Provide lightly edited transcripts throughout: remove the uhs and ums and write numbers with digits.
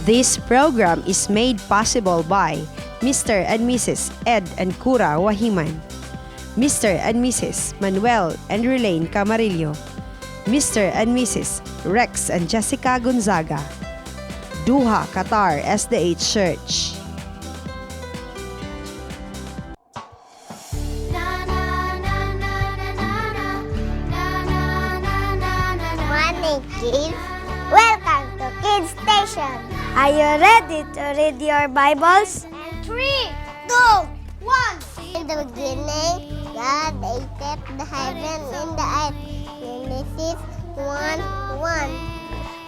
This program is made possible by Mr. and Mrs. Ed and CORA WAHIMAN, Mr. and Mrs. Manuel and RILAYNE CAMARILLO, Mr. and Mrs. Rex and Jessica Gonzaga, DOHA QATAR SDA Church. Morning, kids. Welcome to Kids Station. Are you ready to read your Bibles? 3, 2, 1. In the beginning, God created the heaven and the earth. Genesis 1:1.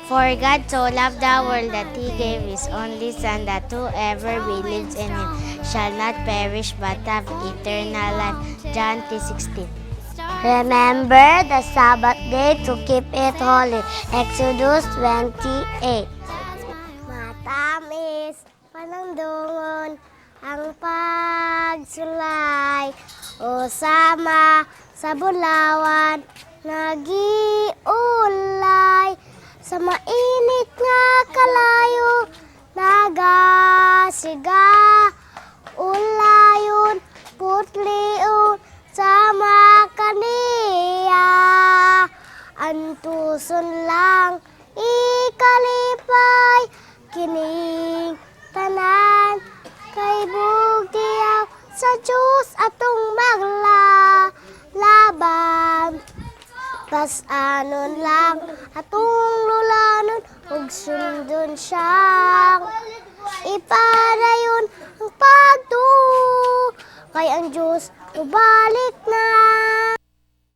For God so loved the world that He gave His only Son, that whoever believes in Him shall not perish but have eternal life. John 3:16. Remember the Sabbath day to keep it holy. Exodus 28. Matamis, panandungon, ang pagsulay. O sama sa bulawan, nagiulay. Sa mainit nga kalayo, nagasiga. Ulayon, putliun, sama kaniya. Antuson lang, ikalipay, kining tanan, kay bugtiyaw sa Diyos atong maglalaban. Pasanon lang atong lulanon, ug sundon siyang ipadayon ang pagtuo, kay ang Diyos ubalik na.